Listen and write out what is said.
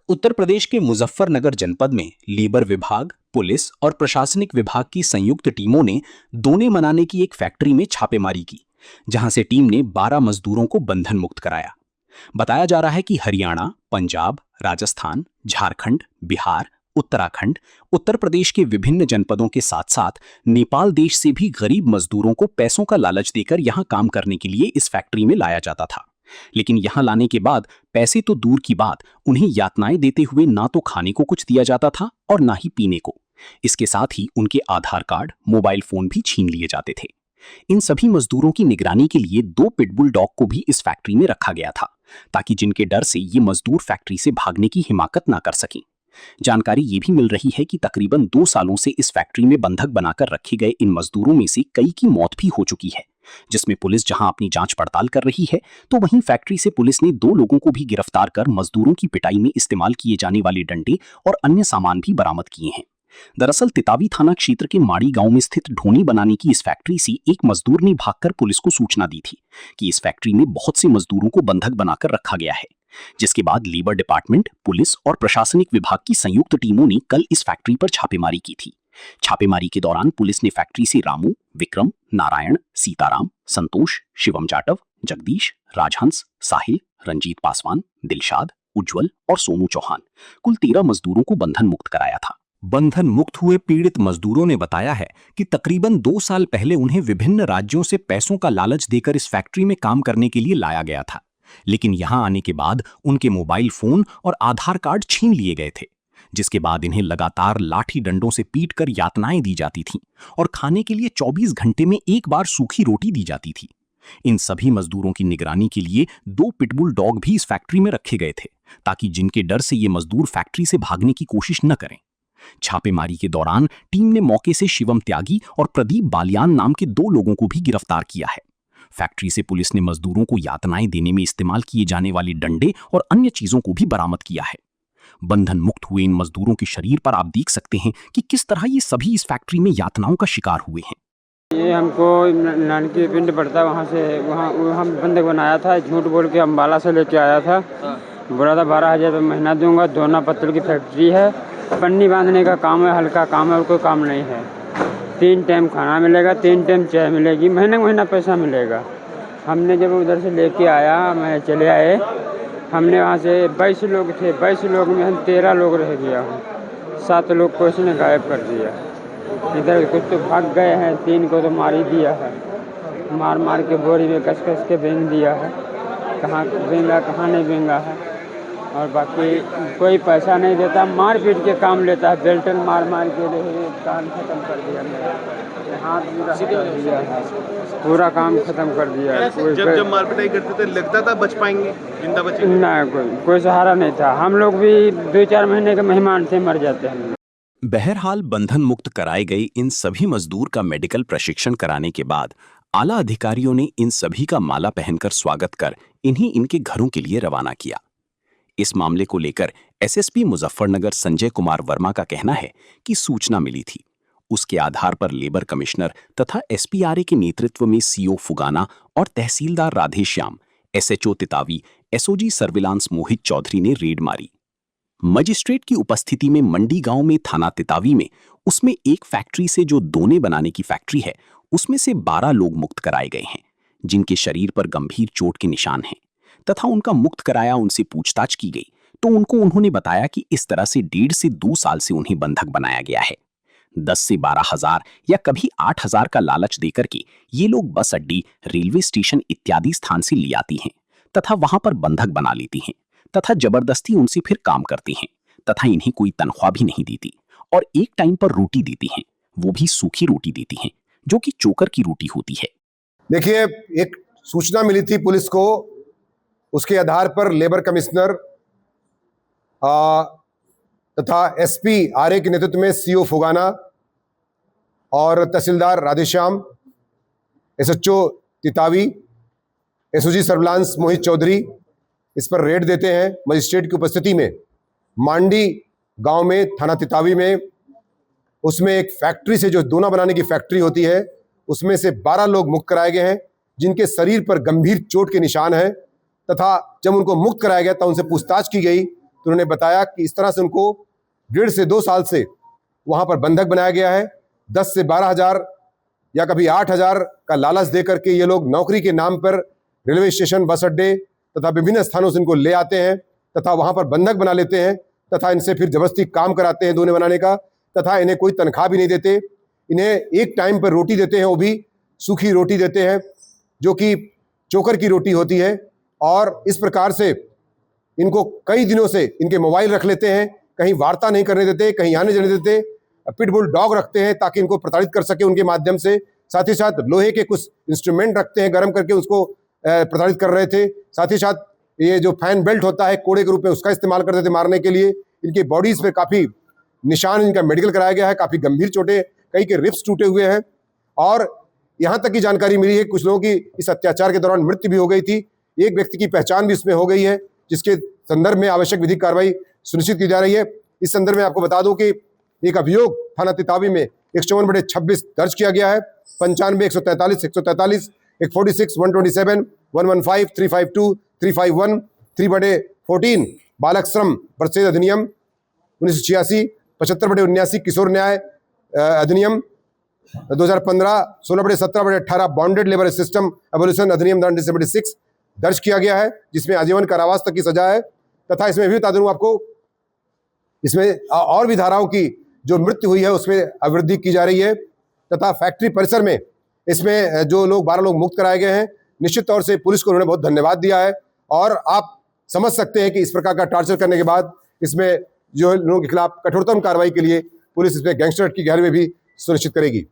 उत्तर प्रदेश के मुजफ्फरनगर जनपद में लेबर विभाग, पुलिस और प्रशासनिक विभाग की संयुक्त टीमों ने दोने मनाने की एक फैक्ट्री में छापेमारी की, जहां से टीम ने 12 मजदूरों को बंधन मुक्त कराया। बताया जा रहा है कि हरियाणा, पंजाब, राजस्थान, झारखंड, बिहार, उत्तराखंड, उत्तर प्रदेश के विभिन्न जनपदों के साथ साथ नेपाल देश से भी गरीब मजदूरों को पैसों का लालच देकर यहां काम करने के लिए इस फैक्ट्री में लाया जाता था। लेकिन यहां लाने के बाद पैसे तो दूर की बात, उन्हें यातनाएं देते हुए ना तो खाने को कुछ दिया जाता था और ना ही पीने को। इसके साथ ही उनके आधार कार्ड, मोबाइल फोन भी छीन लिए जाते थे। इन सभी मजदूरों की निगरानी के लिए 2 पिटबुल डॉग को भी इस फैक्ट्री में रखा गया था, ताकि जिनके डर से ये मजदूर फैक्ट्री से भागने की हिमाकत ना कर सकें। जानकारी ये भी मिल रही है कि तकरीबन 2 सालों से इस फैक्ट्री में बंधक बनाकर रखे गए इन मजदूरों में से कई की मौत भी हो चुकी है, जिसमें पुलिस जहां अपनी जांच पड़ताल कर रही है, तो वहीं फैक्ट्री से पुलिस ने 2 लोगों को भी गिरफ्तार कर मजदूरों की पिटाई में इस्तेमाल किए जाने वाले डंडे और अन्य सामान भी बरामद किए हैं। दरअसल तितावी थाना क्षेत्र के माड़ी गांव में स्थित ढोनी बनाने की इस फैक्ट्री से एक मजदूर ने भागकर पुलिस को सूचना दी थी कि इस फैक्ट्री में बहुत से मजदूरों को बंधक बनाकर रखा गया है, जिसके बाद लेबर डिपार्टमेंट, पुलिस और प्रशासनिक विभाग की संयुक्त टीमों ने कल इस फैक्ट्री पर छापेमारी की थी। छापेमारी के दौरान पुलिस ने फैक्ट्री से रामू, विक्रम, नारायण, सीताराम, संतोष, शिवम जाटव, जगदीश, राजहंस, साहिल, रंजीत पासवान, दिलशाद, उज्जवल और सोनू चौहान कुल 13 मजदूरों को बंधन मुक्त कराया था। बंधन मुक्त हुए पीड़ित मजदूरों ने बताया है कि तकरीबन 2 साल पहले उन्हें विभिन्न राज्यों से पैसों का लालच देकर इस फैक्ट्री में काम करने के लिए लाया गया था, लेकिन यहां आने के बाद उनके मोबाइल फोन और आधार कार्ड छीन लिए गए थे, जिसके बाद इन्हें लगातार लाठी डंडों से पीटकर यातनाएं दी जाती थीं और खाने के लिए 24 घंटे में एक बार सूखी रोटी दी जाती थी। इन सभी मजदूरों की निगरानी के लिए 2 पिटबुल डॉग भी इस फैक्ट्री में रखे गए थे, ताकि जिनके डर से ये मजदूर फैक्ट्री से भागने की कोशिश न करें। छापेमारी के दौरान टीम ने मौके से शिवम त्यागी और प्रदीप बालियान नाम के 2 लोगों को भी गिरफ्तार किया है। फैक्ट्री से पुलिस ने मजदूरों को यातनाएं देने में इस्तेमाल किए जाने वाले डंडे और अन्य चीजों को भी बरामद किया है। बंधन मुक्त हुए इन मजदूरों के शरीर पर आप देख सकते हैं कि किस तरह ये सभी इस फैक्ट्री में यातनाओं का शिकार हुए हैं। ये हमको नानकी पिंड पड़ता है, वहाँ से वहाँ बंधक बनाया था। झूठ बोल के अम्बाला से लेके आया था। बोला था 12,000 रुपये महीना दूंगा। दोना पत्तल की फैक्ट्री है, पन्नी बांधने का काम है, हल्का काम है और कोई काम नहीं है। 3 टाइम खाना मिलेगा, 3 टाइम चाय मिलेगी, महीना पैसा मिलेगा। हमने जब उधर से लेके आया, मैं चले आए, हमने वहाँ से 22 लोग थे। 22 लोग में हम 13 लोग रह गया हूँ। 7 लोग को इसने गायब कर दिया। इधर कुछ तो भाग गए हैं, 3 को तो मार ही दिया है। मार के बोरी में कस के बेच दिया है। कहाँ बेंगा कहाँ नहीं बेंगा है। और बाकी कोई पैसा नहीं देता, मार पीट के काम लेता है। बेल्टन मार के काम खत्म कर दिया मेरा, हाथ पूरा काम खत्म कर दिया। जब मार पिटाई करते थे लगता था बच पाएंगे, जिंदा बचेंगे? नहीं, कोई सहारा नहीं था। हम लोग भी 2-4 महीने के मेहमान थे, मर जाते हैं। बहरहाल बंधन मुक्त कराए गए इन सभी मजदूर का मेडिकल प्रशिक्षण कराने के बाद आला अधिकारियों ने इन सभी का माला पहनकर स्वागत कर इन्हें इनके घरों के लिए रवाना किया। इस मामले को लेकर एसएसपी मुजफ्फरनगर संजय कुमार वर्मा का कहना है कि सूचना मिली थी। उसके आधार पर लेबर कमिश्नर तथा एसपीआरए के नेतृत्व में सीओ फुगाना और tehsildar Radheshyam, SHO Titawi, SOG surveillance Mohit Chaudhary ने रेड मारी। मजिस्ट्रेट की उपस्थिति में मंडी गांव में थाना तितावी में उसमें एक फैक्ट्री से जो दोने बनाने की फैक्ट्री है, उसमें से 12 लोग मुक्त कराए गए हैं, जिनके शरीर पर गंभीर चोट के निशान हैं, तथा उनका मुक्त कराया उनसे पूछताछ की गई तो उन्होंने बताया कि इस तरह से 1.5 से 2 साल से उन्हें बंधक बनाया गया है। 10 से 12,000 या कभी 8,000 का लालच देकर के ये लोग बस अड्डी, रेलवे स्टेशन इत्यादि स्थान से ले आती हैं तथा वहां पर बंधक बना लेती हैं तथा जबरदस्ती उनसे फिर काम करती हैं तथा इन्हें कोई तनख्वाह भी नहीं देती और एक टाइम पर रोटी देती हैं, वो भी सूखी रोटी देती हैं, जो कि चोकर की रोटी होती है। देखिए, एक सूचना मिली थी पुलिस को, उसके आधार पर लेबर कमिश्नर तथा एसपीआरए के नेतृत्व में सीओ फुगाना और tehsildar Radheshyam, SHO Titawi, SOG surveillance Mohit Chaudhary इस पर रेड देते हैं। मजिस्ट्रेट की उपस्थिति में मांडी गांव में थाना तितावी में उसमें एक फैक्ट्री से जो दोना बनाने की फैक्ट्री होती है, उसमें से 12 लोग मुक्त कराए गए हैं, जिनके शरीर पर गंभीर चोट के निशान हैं। तथा जब उनको मुक्त कराया गया तो उनसे पूछताछ की गई तो उन्होंने बताया कि इस तरह से उनको 1.5 से 2 साल से वहाँ पर बंधक बनाया गया है। 10 से 12 हज़ार या कभी 8 हज़ार का लालच दे करके ये लोग नौकरी के नाम पर रेलवे स्टेशन, बस अड्डे तथा विभिन्न स्थानों से इनको ले आते हैं तथा वहाँ पर बंधक बना लेते हैं तथा इनसे फिर जबरदस्ती काम कराते हैं दोने बनाने का, तथा इन्हें कोई तनख्वाह भी नहीं देते। इन्हें एक टाइम पर रोटी देते हैं, वो भी सूखी रोटी देते हैं जो कि चोकर की रोटी होती है। और इस प्रकार से इनको कई दिनों से इनके मोबाइल रख लेते हैं, कहीं वार्ता नहीं करने देते, कहीं आने जाने देते। पिटबुल डॉग रखते हैं ताकि इनको प्रताड़ित कर सके उनके माध्यम से। साथ ही साथ लोहे के कुछ इंस्ट्रूमेंट रखते हैं, गर्म करके उसको प्रताड़ित कर रहे थे। साथ ही साथ ये जो फैन बेल्ट होता है कोड़े के रूप में, उसका इस्तेमाल करते थे मारने के लिए। इनकी बॉडीज पे काफ़ी निशान, इनका मेडिकल कराया गया है, काफ़ी गंभीर चोटें, कई के रिब्स टूटे हुए हैं। और यहाँ तक की जानकारी मिली है कुछ लोगों की इस अत्याचार के दौरान मृत्यु भी हो गई थी। एक व्यक्ति की पहचान भी इसमें हो गई है, जिसके संदर्भ में आवश्यक विधिक कार्रवाई सुनिश्चित की जा रही है। इस संदर्भ में आपको बता दूं कि एक अभियोग थाना तितावी में 154/26 दर्ज किया गया है। 95, 143, 143, 146, 127, 115, 352, 351, 3/14 बालक श्रम प्रतिषेध अधिनियम 1986, 75/79 किशोर न्याय अधिनियम 2015, 16/17/18 बॉन्डेड लेबर सिस्टम एबोलिशन अधिनियम 1976 दर्ज किया गया है, जिसमें आजीवन कारावास तक की सजा है। तथा इसमें भी बता दूं आपको, इसमें और भी धाराओं की जो मृत्यु हुई है उसमें अवृद्धि की जा रही है। तथा फैक्ट्री परिसर में इसमें जो लोग 12 लोग मुक्त कराए गए हैं, निश्चित तौर से पुलिस को उन्होंने बहुत धन्यवाद दिया है। और आप समझ सकते हैं कि इस प्रकार का टार्चर करने के बाद इसमें जो लोगों के खिलाफ कठोरतम कार्रवाई के लिए पुलिस इसमें गैंगस्टर की घेर में भी सुनिश्चित करेगी।